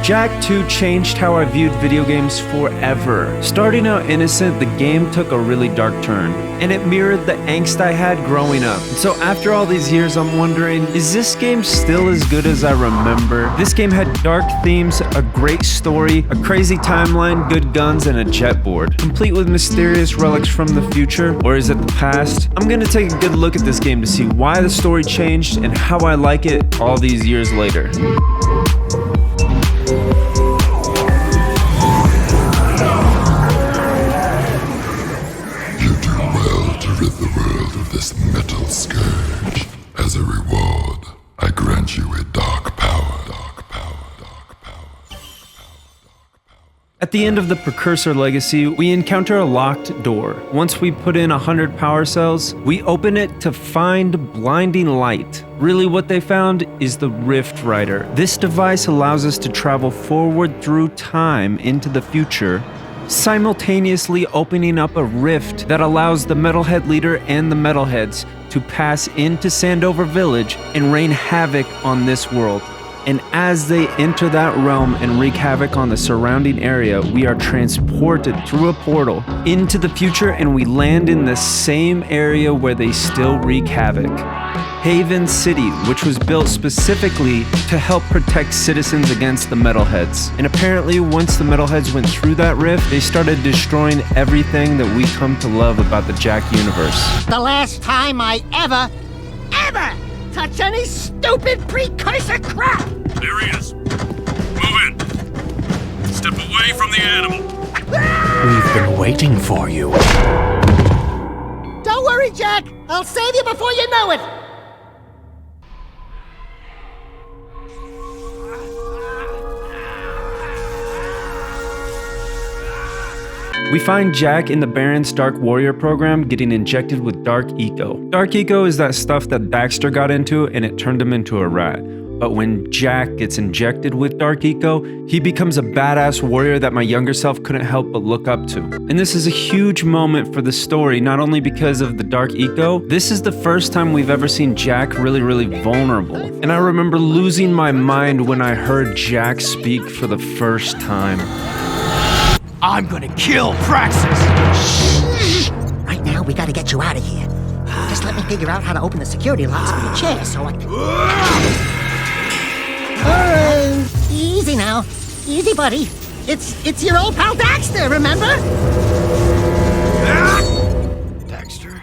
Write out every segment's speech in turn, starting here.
Jak 2 changed how I viewed video games forever. Starting out innocent, the game took a really dark turn, and it mirrored the angst I had growing up. So after all these years, I'm wondering, is this game still as good as I remember? This game had dark themes, a great story, a crazy timeline, good guns, and a jet board, complete with mysterious relics from the future, or is it the past? I'm gonna take a good look at this game to see why the story changed and how I like it all these years later. Rid the world of this metal scourge. As a reward, I grant you a dark power. Dark power. Dark power. At the end of the Precursor Legacy, we encounter a locked door. Once we put in 100 power cells, we open it to find blinding light. Really what they found is the Rift Rider. This device allows us to travel forward through time into the future, simultaneously opening up a rift that allows the Metalhead leader and the Metalheads to pass into Sandover Village and rain havoc on this world. And as they enter that realm and wreak havoc on the surrounding area, we are transported through a portal into the future, and we land in the same area where they still wreak havoc. Haven City, which was built specifically to help protect citizens against the Metalheads. And apparently, once the Metalheads went through that rift, they started destroying everything that we come to love about the Jak universe. The last time I ever touch any stupid precursor crap! There he is. Move in. Step away from the animal. We've been waiting for you. Don't worry, Jak. I'll save you before you know it. We find Jak in the Baron's Dark Warrior program getting injected with Dark Eco. Dark Eco is that stuff that Daxter got into and it turned him into a rat. But when Jak gets injected with Dark Eco, he becomes a badass warrior that my younger self couldn't help but look up to. And this is a huge moment for the story, not only because of the Dark Eco, this is the first time we've ever seen Jak really vulnerable. And I remember losing my mind when I heard Jak speak for the first time. I'm gonna kill Praxis! Shh! Right now, we gotta get you out of here. Just let me figure out how to open the security locks for your chair so I can... easy now. Easy, buddy. It's your old pal Daxter, remember? Daxter?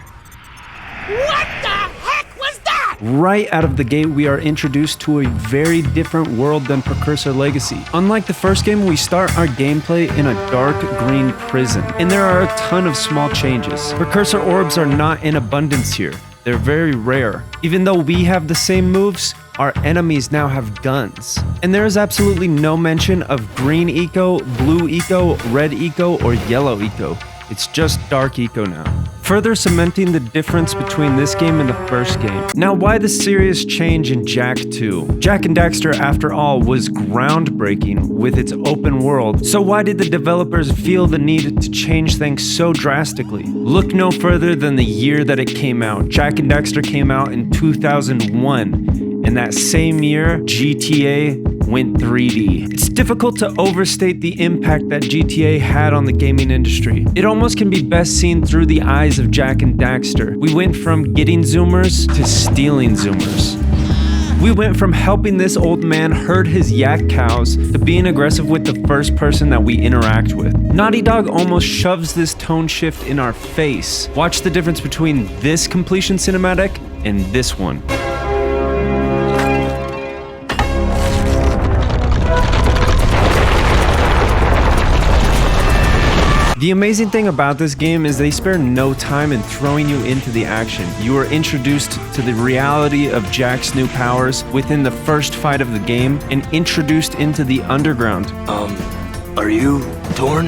What the heck was that? Right out of the gate, we are introduced to a very different world than Precursor Legacy. Unlike the first game, we start our gameplay in a dark green prison, and there are a ton of small changes. Precursor orbs are not in abundance here. They're very rare. Even though we have the same moves, our enemies now have guns. And there is absolutely no mention of green eco, blue eco, red eco, or yellow eco. It's just Dark Eco now, further cementing the difference between this game and the first game. Now, why the serious change in Jak 2? Jak and Daxter, after all, was groundbreaking with its open world, so why did the developers feel the need to change things so drastically? Look no further than the year that it came out. Jak and Daxter came out in 2001. And that same year, GTA went 3D. It's difficult to overstate the impact that GTA had on the gaming industry. It almost can be best seen through the eyes of Jak and Daxter. We went from getting Zoomers to stealing Zoomers. We went from helping this old man herd his yak cows to being aggressive with the first person that we interact with. Naughty Dog almost shoves this tone shift in our face. Watch the difference between this completion cinematic and this one. The amazing thing about this game is they spare no time in throwing you into the action. You are introduced to the reality of Jak's new powers within the first fight of the game and introduced into the underground. Are you Torn?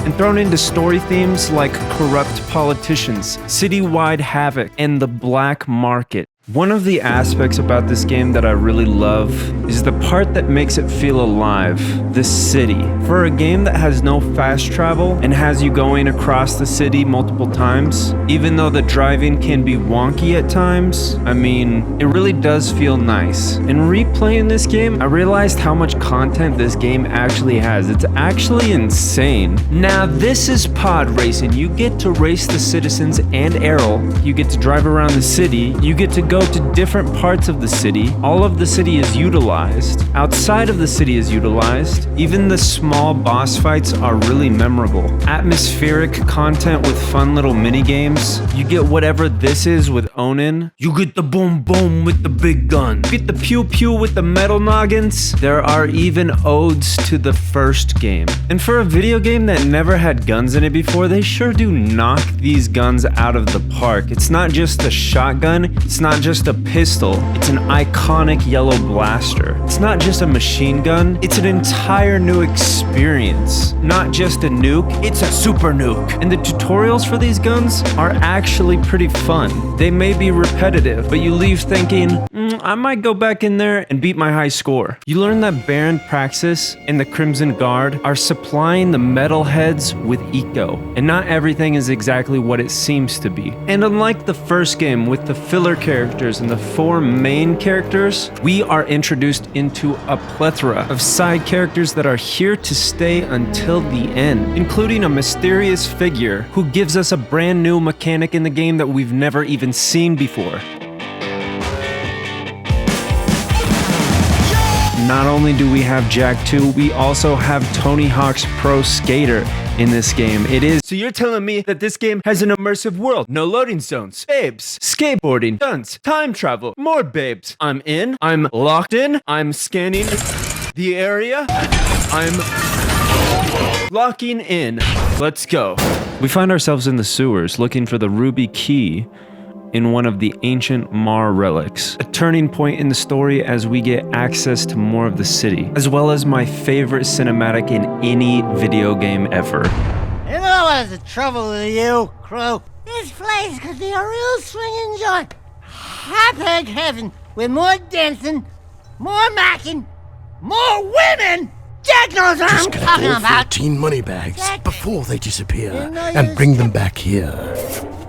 And thrown into story themes like corrupt politicians, citywide havoc, and the black market. One of the aspects about this game that I really love is the part that makes it feel alive, the city. For a game that has no fast travel and has you going across the city multiple times, even though the driving can be wonky at times, I mean, it really does feel nice. In replaying this game, I realized how much content this game actually has. It's actually insane. Now, this is pod racing. You get to race the citizens and Errol. You get to drive around the city. You get to go to different parts of the city. All of the city is utilized. Outside of the city is utilized. Even the small boss fights are really memorable. Atmospheric content with fun little mini games. You get whatever this is with Onin. You get the boom boom with the big gun. You get the pew pew with the metal noggins. There are even odes to the first game. And for a video game that never had guns in it before, they sure do knock these guns out of the park. It's not just a shotgun. It's not just a pistol, it's an iconic yellow blaster. It's not just a machine gun, it's an entire new experience. Not just a nuke, it's a super nuke. And the tutorials for these guns are actually pretty fun. They may be repetitive, but you leave thinking, I might go back in there and beat my high score. You learn that Baron Praxis and the Crimson Guard are supplying the metalheads with eco, and not everything is exactly what it seems to be. And unlike the first game with the filler characters and the 4 main characters, we are introduced into a plethora of side characters that are here to stay until the end, including a mysterious figure who gives us a brand new mechanic in the game that we've never even seen before. Not only do we have Jak 2, we also have Tony Hawk's Pro Skater in this game. So you're telling me that this game has an immersive world, no loading zones, babes, skateboarding, guns, time travel, more babes. I'm in, I'm locked in, I'm scanning the area, I'm locking in. Let's go. We find ourselves in the sewers looking for the ruby key in one of the ancient Mar relics. A turning point in the story as we get access to more of the city, as well as my favorite cinematic in any video game ever. You know what's the trouble with you, Crow? This place could be a real swinging joint. Hot-egg heaven with more dancing, more macking, more women! Jack knows what I'm talking about! 14 money bags Jack, before they disappear, you know and you bring them should- back here.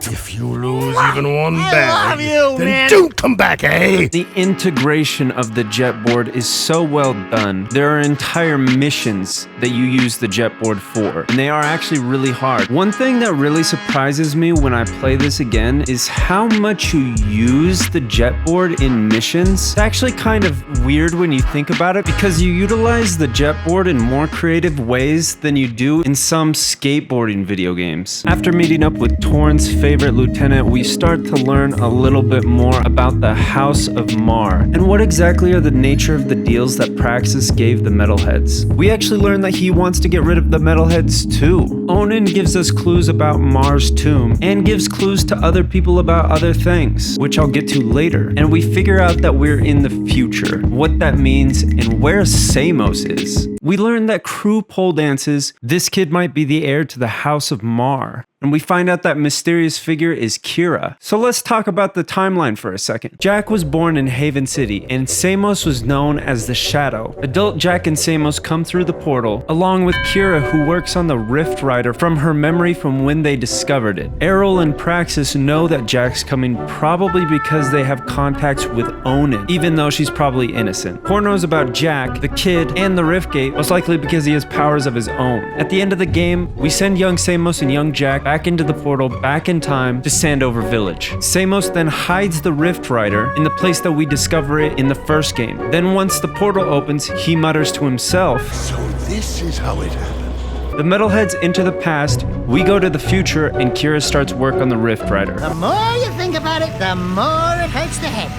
If you lose even one I bag, love you, then man. don't come back, eh? The integration of the jetboard is so well done. There are entire missions that you use the jetboard for, and they are actually really hard. One thing that really surprises me when I play this again is how much you use the jetboard in missions. It's actually kind of weird when you think about it, because you utilize the jetboard in more creative ways than you do in some skateboarding video games. After meeting up with Torn's favorite lieutenant, we start to learn a little bit more about the House of Mar and what exactly are the nature of the deals that Praxis gave the metalheads. We actually learn that he wants to get rid of the metalheads too. Onin gives us clues about Mar's tomb and gives clues to other people about other things, which I'll get to later. And we figure out that we're in the future, what that means, and where Samos is. We learn that crew pole dances, this kid might be the heir to the House of Mar. And we find out that mysterious figure is Kira. So let's talk about the timeline for a second. Jak was born in Haven City, and Samos was known as the Shadow. Adult Jak and Samos come through the portal, along with Kira, who works on the Rift Rider from her memory from when they discovered it. Errol and Praxis know that Jak's coming probably because they have contacts with Onin, even though she's probably innocent. Core knows about Jak, the kid, and the Rift Gate, most likely because he has powers of his own. At the end of the game, we send young Samos and young Jak back into the portal, back in time to Sandover Village. Samos then hides the Rift Rider in the place that we discover it in the first game. Then once the portal opens, he mutters to himself, So this is how it happened. the metalheads enter the past, we go to the future, and Kira starts work on the Rift Rider. The more you think about it, the more it hurts the head.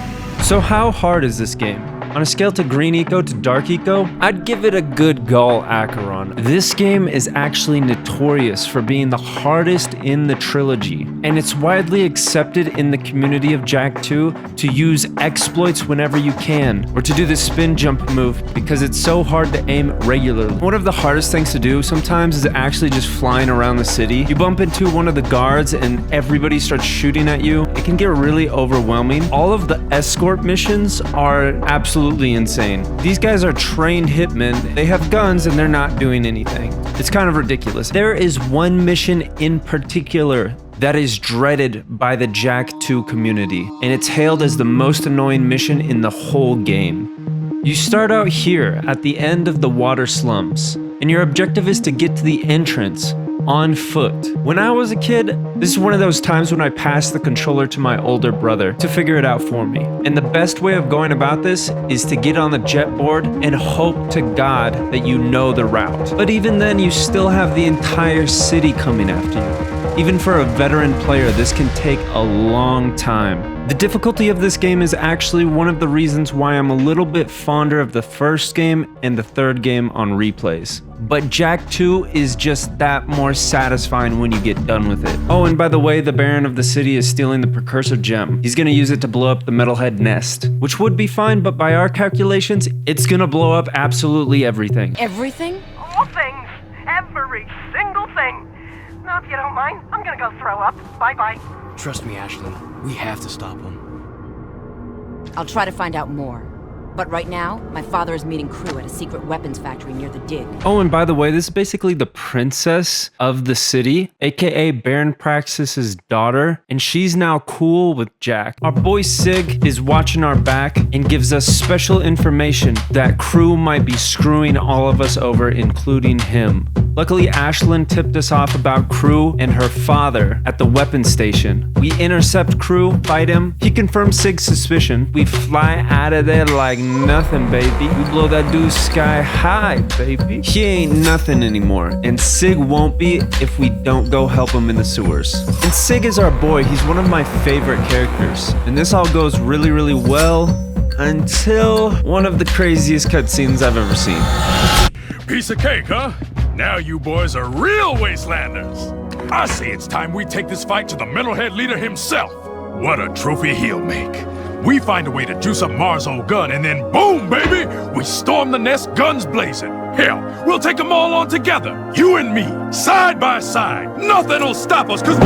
So how hard is this game? On a scale to green eco to dark eco, I'd give it a good Gall Acheron. This game is actually notorious for being the hardest in the trilogy, and it's widely accepted in the community of Jak 2 to use exploits whenever you can, or to do the spin jump move because it's so hard to aim regularly. One of the hardest things to do sometimes is actually just flying around the city. You bump into one of the guards and everybody starts shooting at you. It can get really overwhelming. All of the escort missions are absolutely insane. These guys are trained hitmen. They have guns and they're not doing anything. It's kind of ridiculous. There is one mission in particular that is dreaded by the Jak 2 community, and it's hailed as the most annoying mission in the whole game. You start out here at the end of the water slums, and your objective is to get to the entrance on foot. When I was a kid, this is one of those times when I passed the controller to my older brother to figure it out for me. And the best way of going about this is to get on the jet board and hope to God that you know the route. But even then, you still have the entire city coming after you. Even for a veteran player, this can take a long time. The difficulty of this game is actually one of the reasons why I'm a little bit fonder of the first game and the third game on replays. But Jak 2 is just that more satisfying when you get done with it. Oh, and by the way, the Baron of the city is stealing the precursor gem. He's gonna use it to blow up the metalhead nest, which would be fine, but by our calculations, it's gonna blow up absolutely everything. Everything? All things. Every single thing. Now, if you don't mind, I'm gonna go throw up. Bye-bye. Trust me, Ashlyn. We have to stop him. I'll try to find out more. But right now, my father is meeting crew at a secret weapons factory near the dig. Oh, and by the way, this is basically the princess of the city, aka Baron Praxis's daughter, and she's now cool with Jak. Our boy Sig is watching our back and gives us special information that crew might be screwing all of us over, including him. Luckily, Ashlyn tipped us off about crew and her father at the weapons station. We intercept crew, fight him. He confirms Sig's suspicion. We fly out of there like nothing, baby. We blow that dude sky high, baby. He ain't nothing anymore, and Sig won't be if we don't go help him in the sewers. And Sig is our boy. He's one of my favorite characters. And this all goes really, really well until one of the craziest cutscenes I've ever seen. Piece of cake, huh? Now you boys are real wastelanders. I say it's time we take this fight to the metalhead leader himself. What a trophy he'll make. We find a way to juice up Mars' old gun, and then boom, baby! We storm the nest, guns blazing. Hell, we'll take them all on together. You and me, side by side. Nothing'll stop us, cause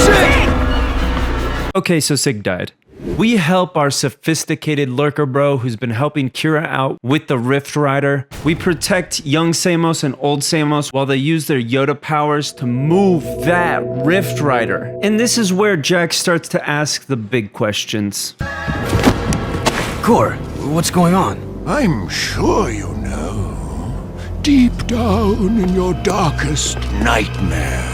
Sig! Okay, so Sig died. We help our sophisticated lurker bro who's been helping Kira out with the Rift Rider. We protect young Samos and old Samos while they use their Yoda powers to move that Rift Rider. And this is where Jak starts to ask the big questions. Kor, what's going on? I'm sure you know. Deep down in your darkest nightmares.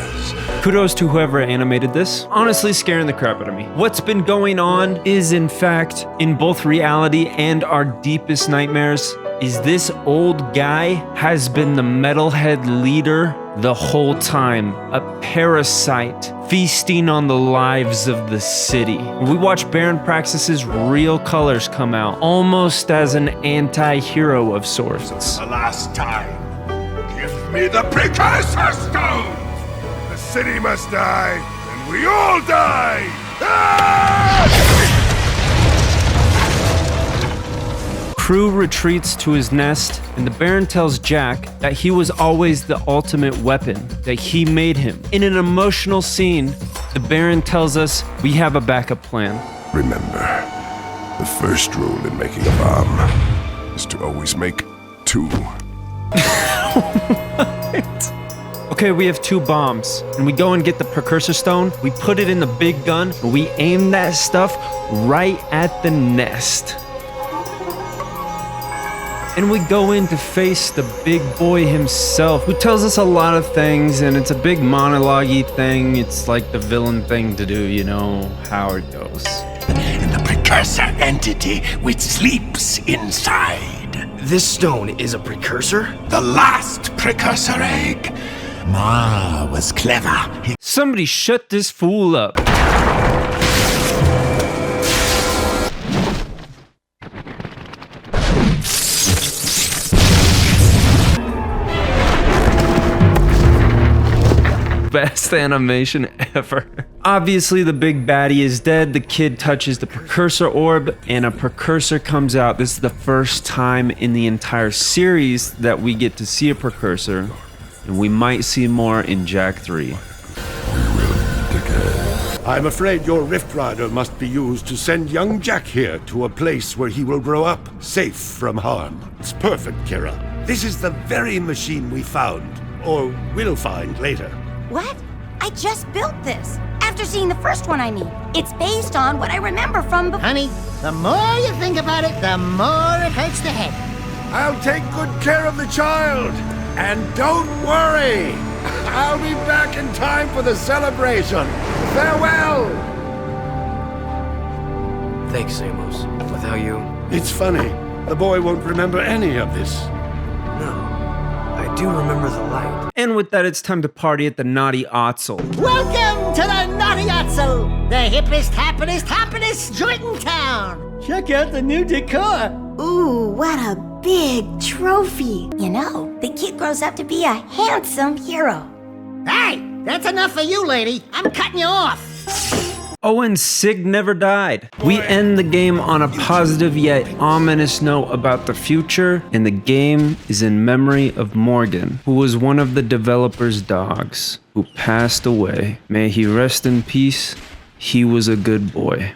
Kudos to whoever animated this. Honestly, scaring the crap out of me. What's been going on is, in fact, in both reality and our deepest nightmares, is this old guy has been the metalhead leader the whole time. A parasite feasting on the lives of the city. We watch Baron Praxis's real colors come out, almost as an anti-hero of sorts. The last time, give me the precursor stone! The city must die, and we all die! Crew retreats to his nest, and the Baron tells Jak that he was always the ultimate weapon, that he made him. In an emotional scene, the Baron tells us we have a backup plan. Remember, the first rule in making a bomb is to always make two. Okay, we have 2 bombs, and we go and get the precursor stone, we put it in the big gun, and we aim that stuff right at the nest. And we go in to face the big boy himself, who tells us a lot of things, and it's a big monologue-y thing. It's like the villain thing to do, you know how it goes. The precursor entity which sleeps inside. This stone is a precursor? The last precursor egg. Ma was clever. Somebody shut this fool up. best animation ever. Obviously, the big baddie is dead. The kid touches the precursor orb, and a precursor comes out. This is the first time in the entire series that we get to see a precursor, and we might see more in Jak 3. I'm afraid your Rift Rider must be used to send young Jak here to a place where he will grow up, safe from harm. It's perfect, Kira. This is the very machine we found, or will find later. What? I just built this. After seeing the first one, I mean. It's based on what I remember from before. Honey, the more you think about it, the more it hurts the head. I'll take good care of the child. And don't worry. I'll be back in time for the celebration. Farewell! Thanks, Amos. Without you... It's funny. The boy won't remember any of this. No. I do remember the light. And with that, it's time to party at the Naughty Otzel. Welcome to the Naughty Otzel, the hippest, happiest joint in town. Check out the new decor. Ooh, what a big trophy. You know, the kid grows up to be a handsome hero. Hey, that's enough for you, lady. I'm cutting you off. Oh, and Sig never died. We end the game on a positive yet ominous note about the future, and the game is in memory of Morgan, who was one of the developer's dogs, who passed away. May he rest in peace. He was a good boy.